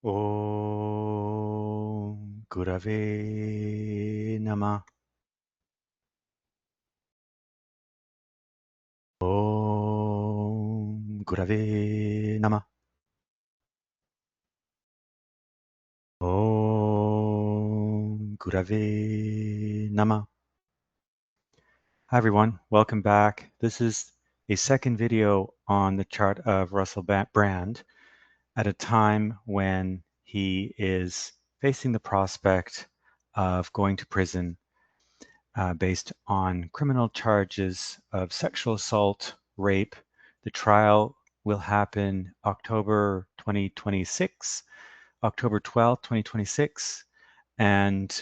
Om Gurave Nama. Om Gurave Nama. Om Gurave Nama. Hi everyone, welcome back. This is a second video on the chart of Russell Brand at a time when he is facing the prospect of going to prison based on criminal charges of sexual assault, rape. The trial will happen October 2026, October 12th, 2026. And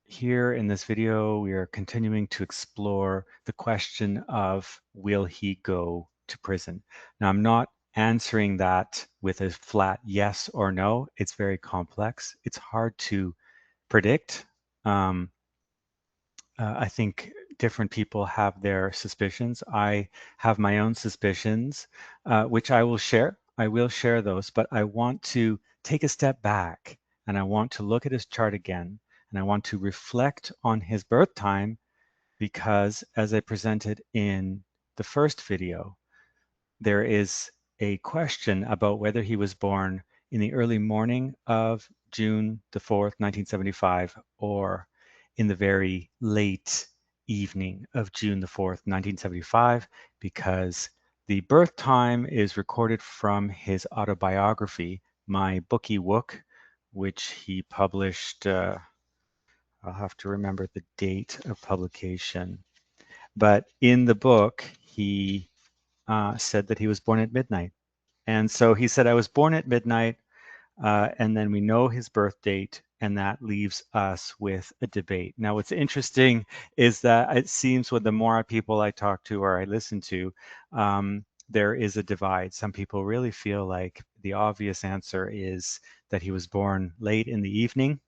here in this video, we are continuing to explore the question of will he go to prison? Now, I'm not answering that with a flat yes or no. It's very complex. It's hard to predict. I think different people have their suspicions. I have my own suspicions, which I will share. I will share those, but I want to take a step back and I want to look at his chart again and I want to reflect on his birth time because, as I presented in the first video, there is a question about whether he was born in the early morning of June the 4th, 1975, or in the very late evening of June the 4th, 1975, because the birth time is recorded from his autobiography, My Bookie Wook, which he published. I'll have to remember the date of publication. But in the book, he said that he was born at midnight. And so he said, I was born at midnight, and then we know his birth date, and that leaves us with a debate. Now, what's interesting is that it seems with the more people I talk to or I listen to, there is a divide. Some people really feel like the obvious answer is that he was born late in the evening.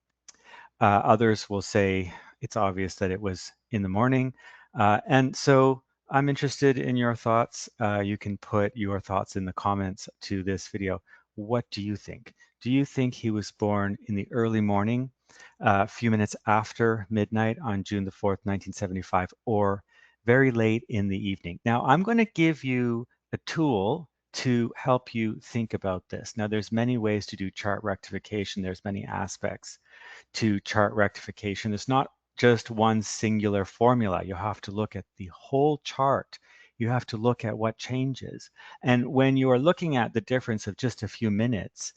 Others will say it's obvious that it was in the morning. And so I'm interested in your thoughts. You can put your thoughts in the comments to this video. What do you think? Do you think he was born in the early morning, a few minutes after midnight on June the 4th, 1975, or very late in the evening? Now, I'm going to give you a tool to help you think about this. Now, there's many ways to do chart rectification. There's many aspects to chart rectification. It's not just one singular formula. You have to look at the whole chart. You have to look at what changes. And when you are looking at the difference of just a few minutes,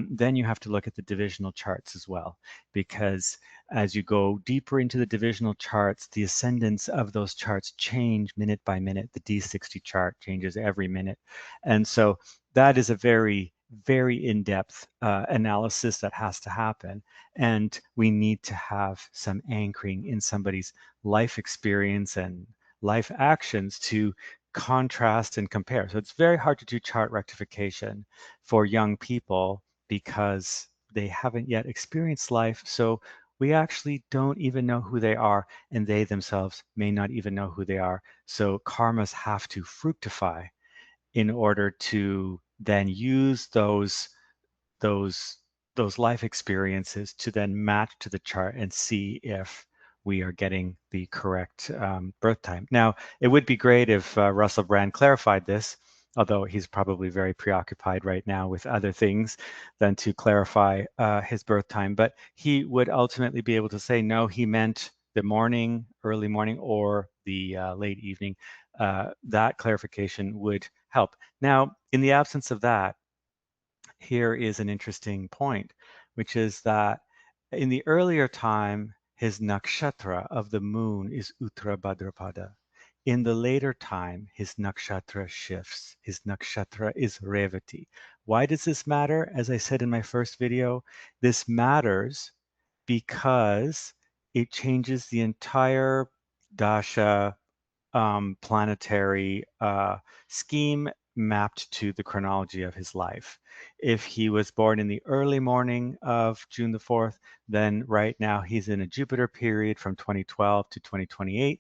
then you have to look at the divisional charts as well, because as you go deeper into the divisional charts, the ascendants of those charts change minute by minute. The D60 chart changes every minute. And so that is a very, very in-depth analysis that has to happen. And we need to have some anchoring in somebody's life experience and life actions to contrast and compare. So it's very hard to do chart rectification for young people because they haven't yet experienced life. So we actually don't even know who they are, and they themselves may not even know who they are. So karmas have to fructify in order to then use those those life experiences to then match to the chart and see if we are getting the correct birth time. Now, it would be great if Russell Brand clarified this, although he's probably very preoccupied right now with other things than to clarify his birth time. But he would ultimately be able to say, no, he meant the morning, early morning, or the late evening. That clarification would help. Now, in the absence of that, here is an interesting point, which is that in the earlier time, his nakshatra of the moon is Uttara Bhadrapada. In the later time, his nakshatra shifts. His nakshatra is Revati. Why does this matter? As I said in my first video, this matters because it changes the entire dasha planetary scheme mapped to the chronology of his life. If he was born in the early morning of June the 4th, then right now he's in a Jupiter period from 2012 to 2028.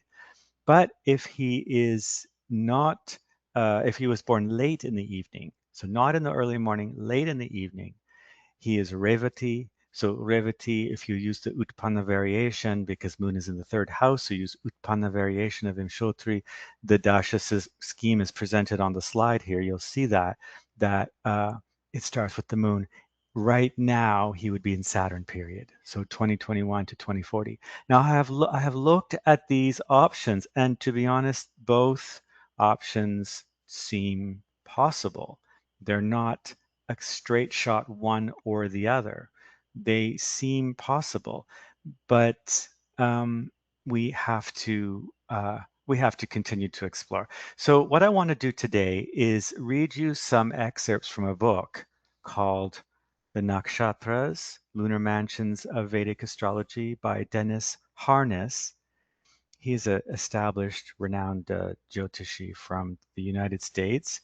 But if he is not, if he was born late in the evening, so not in the early morning, late in the evening, He is Revati. So Revati, if you use the Utpanna variation, because Moon is in the third house, so use Utpanna variation of Vimshotri. The dasha scheme is presented on the slide here. You'll see that it starts with the Moon. Right now, he would be in Saturn period, so 2021 to 2040. Now, I have looked at these options, and to be honest, both options seem possible. They're not a straight shot one or the other. They seem possible, but we have to continue to explore. So what I want to do today is read you some excerpts from a book called The Nakshatras, Lunar Mansions of Vedic Astrology by Dennis Harness. He's an established, renowned Jyotishi from the United States.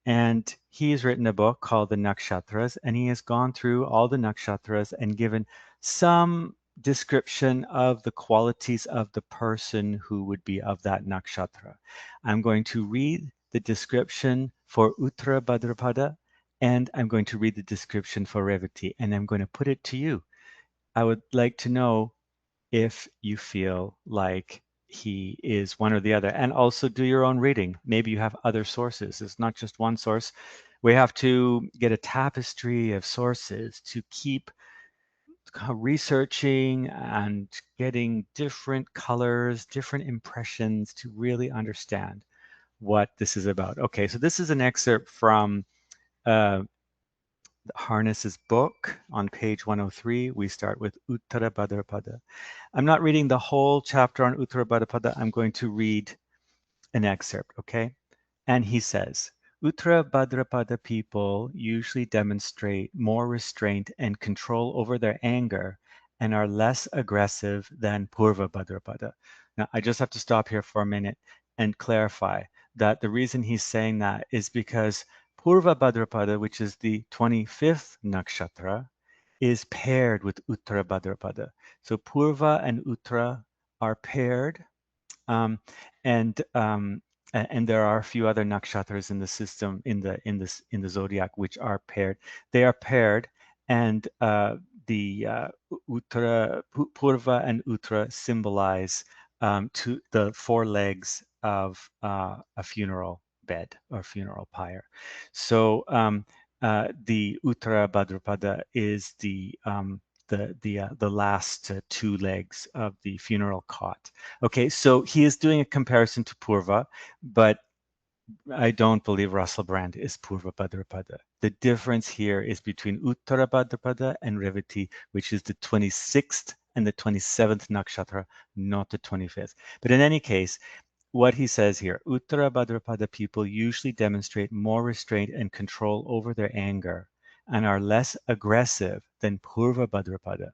And he's written a book called The Nakshatras, and he has gone through all the nakshatras and given some description of the qualities of the person who would be of that nakshatra. I'm going to read the description for Uttara Bhadrapada, and I'm going to read the description for Revati, and I'm going to put it to you. I would like to know if you feel like he is one or the other. And also do your own reading. Maybe you have other sources. It's not just one source. We have to get a tapestry of sources to keep researching and getting different colors, different impressions to really understand what this is about. Okay, so this is an excerpt from uh, Harness's book on page 103. We start with Uttara Bhadrapada. I'm not reading the whole chapter on Uttara Bhadrapada. I'm going to read an excerpt, okay? And he says, Uttara Bhadrapada people usually demonstrate more restraint and control over their anger and are less aggressive than Purva Bhadrapada. Now, I just have to stop here for a minute and clarify that the reason he's saying that is because Purva Bhadrapada, which is the 25th nakshatra, is paired with Uttara Bhadrapada. So Purva and Uttara are paired, um, and um, and there are a few other nakshatras in the system in the zodiac which are paired. They are paired, and the Uttara, Purva, and Uttara symbolize to the four legs of a funeral bed or funeral pyre. So the Uttara Bhadrapada is the last two legs of the funeral cot. Okay, so he is doing a comparison to Purva, but I don't believe Russell Brand is Purva Bhadrapada. The difference here is between Uttara Bhadrapada and Revati, which is the 26th and the 27th nakshatra, not the 25th. But in any case, what he says here, Uttara Bhadrapada people usually demonstrate more restraint and control over their anger and are less aggressive than Purva Bhadrapada.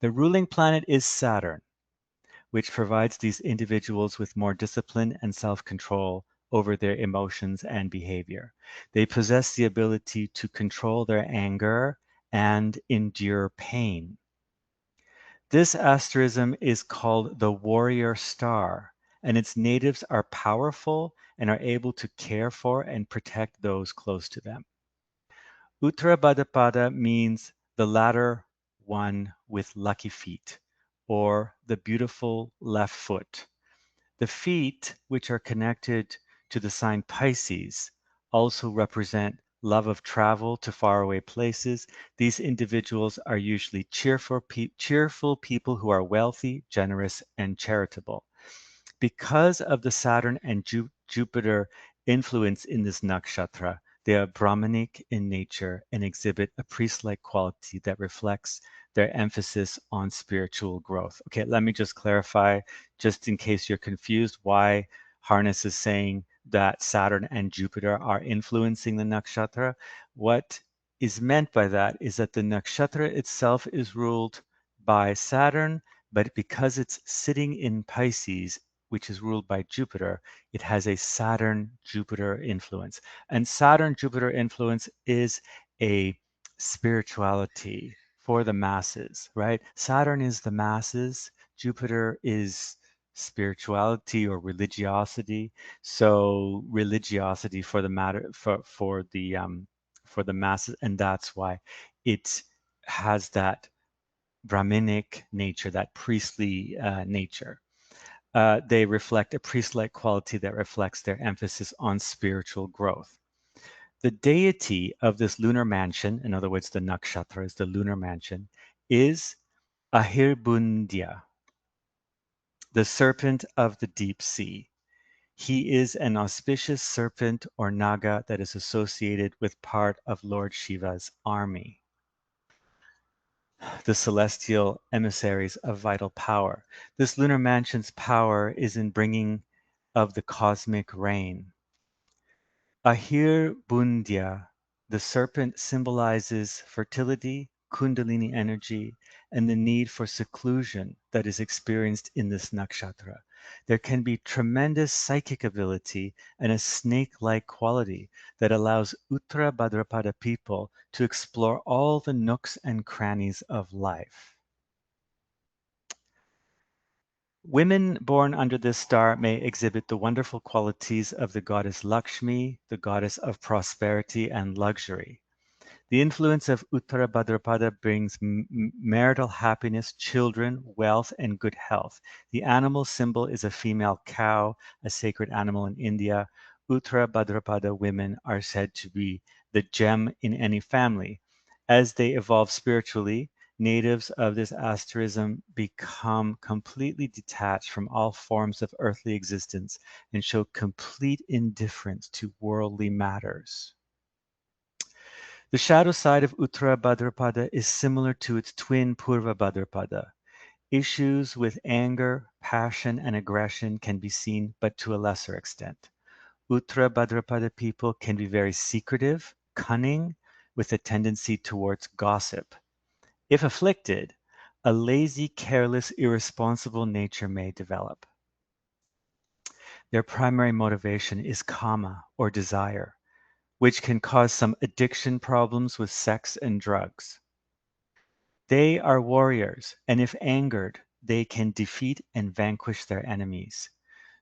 The ruling planet is Saturn, which provides these individuals with more discipline and self-control over their emotions and behavior. They possess the ability to control their anger and endure pain. This asterism is called the warrior star, and its natives are powerful and are able to care for and protect those close to them. Uttarabhadapada means the latter one with lucky feet, or the beautiful left foot. The feet, which are connected to the sign Pisces, also represent love of travel to faraway places. These individuals are usually cheerful people who are wealthy, generous, and charitable. Because of the Saturn and Jupiter influence in this nakshatra, they are Brahmanic in nature and exhibit a priest-like quality that reflects their emphasis on spiritual growth. Okay, let me just clarify, just in case you're confused, why Harness is saying that Saturn and Jupiter are influencing the nakshatra. What is meant by that is that the nakshatra itself is ruled by Saturn, but because it's sitting in Pisces, which is ruled by Jupiter, it has a Saturn-Jupiter influence. And Saturn-Jupiter influence is a spirituality for the masses, right? Saturn is the masses, Jupiter is spirituality or religiosity. So religiosity for the matter for the masses, and that's why it has that Brahminic nature, that priestly nature. They reflect a priest-like quality that reflects their emphasis on spiritual growth. The deity of this lunar mansion, in other words, the nakshatra is the lunar mansion, is Ahirbundya, the serpent of the deep sea. He is an auspicious serpent or naga that is associated with part of Lord Shiva's army, the celestial emissaries of vital power. This lunar mansion's power is in bringing of the cosmic rain. Ahir Bundya, the serpent, symbolizes fertility, kundalini energy, and the need for seclusion that is experienced in this nakshatra. There can be tremendous psychic ability and a snake-like quality that allows Uttara Bhadrapada people to explore all the nooks and crannies of life. Women born under this star may exhibit the wonderful qualities of the goddess Lakshmi, the goddess of prosperity and luxury. The influence of Uttara Bhadrapada brings marital happiness, children, wealth, and good health. The animal symbol is a female cow, a sacred animal in India. Uttara Bhadrapada women are said to be the gem in any family. As they evolve spiritually, natives of this asterism become completely detached from all forms of earthly existence and show complete indifference to worldly matters. The shadow side of Uttara Bhadrapada is similar to its twin Purva Bhadrapada. Issues with anger, passion, and aggression can be seen, but to a lesser extent. Uttara Bhadrapada people can be very secretive, cunning, with a tendency towards gossip. If afflicted, a lazy, careless, irresponsible nature may develop. Their primary motivation is kama, or desire, which can cause some addiction problems with sex and drugs. They are warriors, and if angered, they can defeat and vanquish their enemies.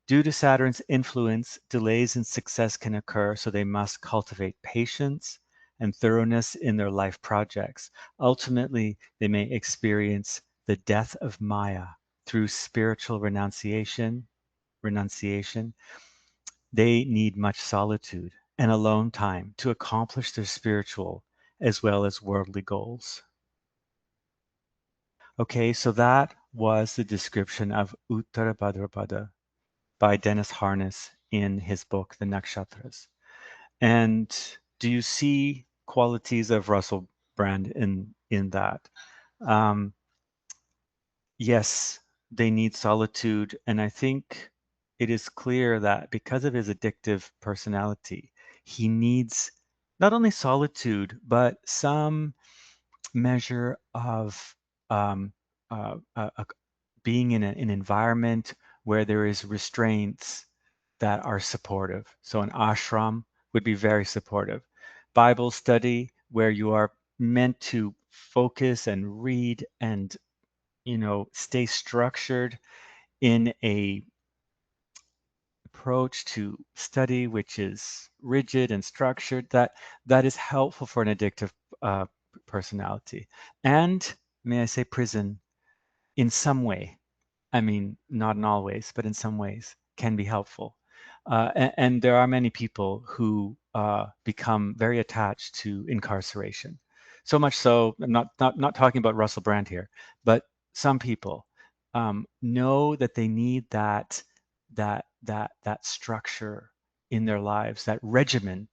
Due to Saturn's influence, delays in success can occur, so they must cultivate patience and thoroughness in their life projects. Ultimately, they may experience the death of Maya through spiritual renunciation. They need much solitude and alone time to accomplish their spiritual as well as worldly goals. Okay, so that was the description of Uttara Bhadrapada by Dennis Harness in his book, The Nakshatras. And do you see qualities of Russell Brand in that? Um, yes, they need solitude, and I think it is clear that because of his addictive personality, he needs not only solitude but some measure of um, being in an environment where there is restraints that are supportive. So an ashram would be very supportive. Bible study where you are meant to focus and read and stay structured in a approach to study which is rigid and structured, that is helpful for an addictive uh, personality. And may I say prison in some way, I mean, not in all ways, but in some ways can be helpful. And there are many people who become very attached to incarceration. So much so, I'm not talking about Russell Brand here, but some people know that they need that structure in their lives, that regimen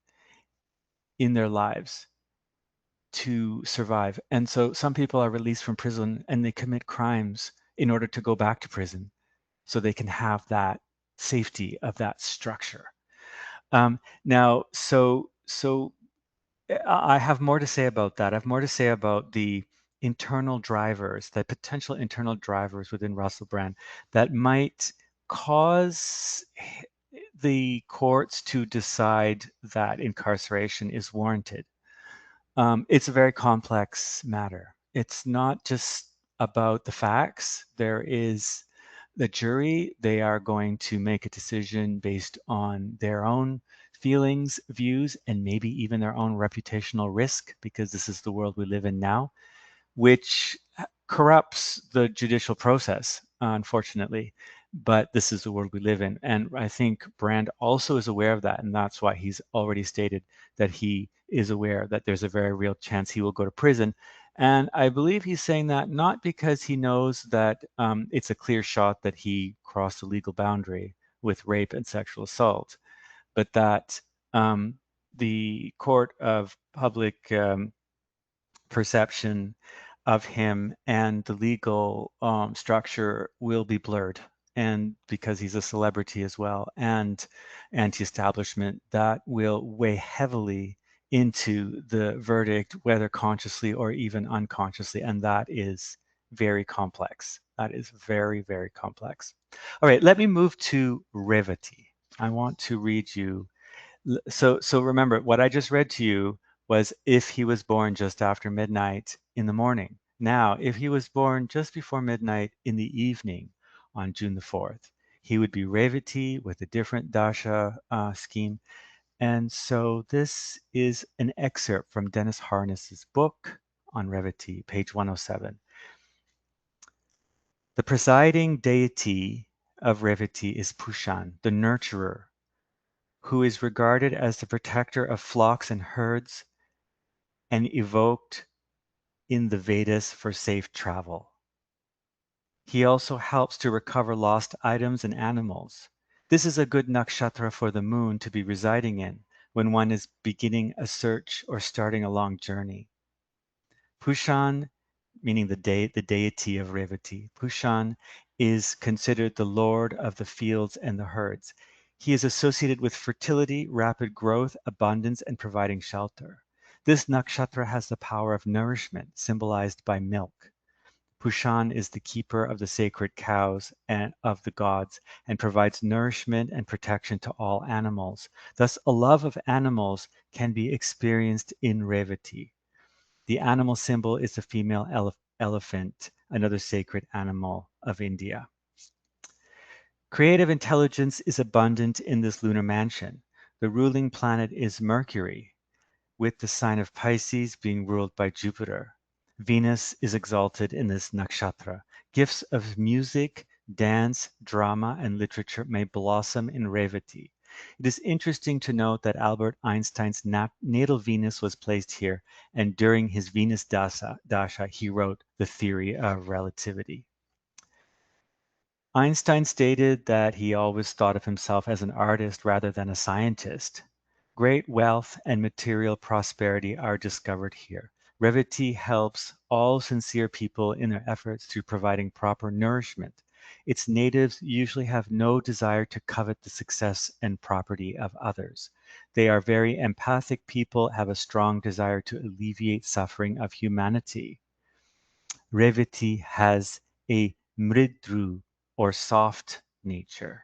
in their lives to survive. And so some people are released from prison and they commit crimes in order to go back to prison so they can have that safety of that structure. Now, so I have more to say about that. I have more to say about the internal drivers, the potential internal drivers within Russell Brand that might cause the courts to decide that incarceration is warranted. It's a very complex matter. It's not just about the facts. There is the jury. They are going to make a decision based on their own feelings, views, and maybe even their own reputational risk, because this is the world we live in now. which corrupts the judicial process, unfortunately. But this is the world we live in. And I think Brand also is aware of that. And that's why he's already stated that he is aware that there's a very real chance he will go to prison. And I believe he's saying that not because he knows that it's a clear shot that he crossed the legal boundary with rape and sexual assault, but that the court of public perception of him and the legal structure will be blurred. And because he's a celebrity as well and anti-establishment, that will weigh heavily into the verdict, whether consciously or even unconsciously. And that is very complex. That is very, very complex. All right, let me move to Revati. I want to read you so remember, what I just read to you was if he was born just after midnight in the morning. Now, if he was born just before midnight in the evening on June the 4th, he would be Revati with a different dasha scheme. And so this is an excerpt from Dennis Harness's book on Revati, page 107. The presiding deity of Revati is Pushan, the nurturer, who is regarded as the protector of flocks and herds and evoked in the Vedas for safe travel. He also helps to recover lost items and animals. This is a good nakshatra for the moon to be residing in when one is beginning a search or starting a long journey. Pushan, meaning the deity of Revati, Pushan is considered the lord of the fields and the herds. He is associated with fertility, rapid growth, abundance, and providing shelter. This nakshatra has the power of nourishment, symbolized by milk. Pushan is the keeper of the sacred cows and of the gods and provides nourishment and protection to all animals. Thus, a love of animals can be experienced in Revati. The animal symbol is the female elephant, another sacred animal of India. Creative intelligence is abundant in this lunar mansion. The ruling planet is Mercury, with the sign of Pisces being ruled by Jupiter. Venus is exalted in this nakshatra. Gifts of music, dance, drama, and literature may blossom in Revati. It is interesting to note that Albert Einstein's natal Venus was placed here, and during his Venus dasha he wrote the theory of relativity. Einstein stated that he always thought of himself as an artist rather than a scientist. Great wealth and material prosperity are discovered here. Revati helps all sincere people in their efforts through providing proper nourishment. Its natives usually have no desire to covet the success and property of others. They are very empathic people, have a strong desire to alleviate suffering of humanity. Revati has a mridru or soft nature.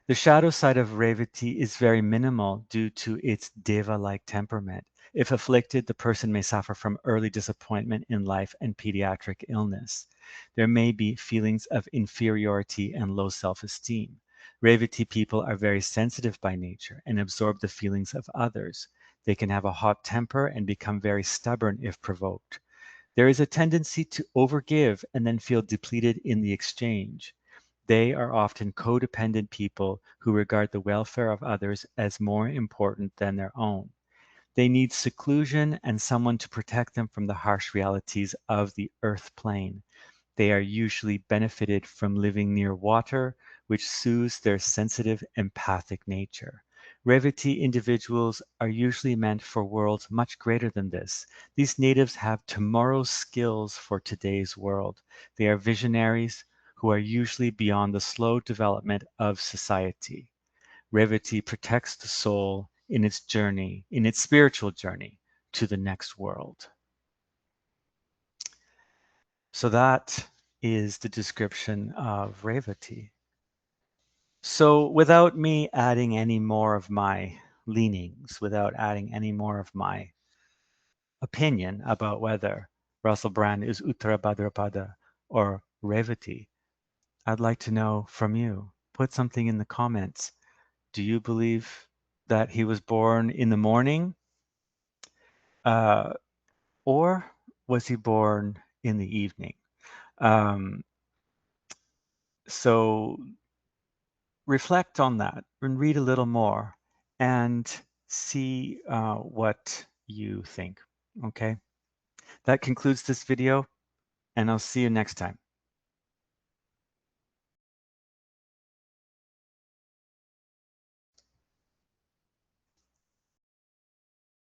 The shadow side of Revati is very minimal due to its deva-like temperament. If afflicted, the person may suffer from early disappointment in life and pediatric illness. There may be feelings of inferiority and low self-esteem. Revati people are very sensitive by nature and absorb the feelings of others. They can have a hot temper and become very stubborn if provoked. There is a tendency to overgive and then feel depleted in the exchange. They are often codependent people who regard the welfare of others as more important than their own. They need seclusion and someone to protect them from the harsh realities of the earth plane. They are usually benefited from living near water, which soothes their sensitive, empathic nature. Revati individuals are usually meant for worlds much greater than this. These natives have tomorrow's skills for today's world. They are visionaries who are usually beyond the slow development of society. Revati protects the soul in its journey, in its spiritual journey to the next world. So that is the description of Revati. So without me adding any more of my leanings, without adding any more of my opinion about whether Russell Brand is Uttara Bhadrapada or Revati, I'd like to know from you. Put something in the comments. Do you believe that he was born in the morning? Uh, or was he born in the evening? Um, so reflect on that and read a little more and see what you think. Okay, that concludes this video, and I'll see you next time.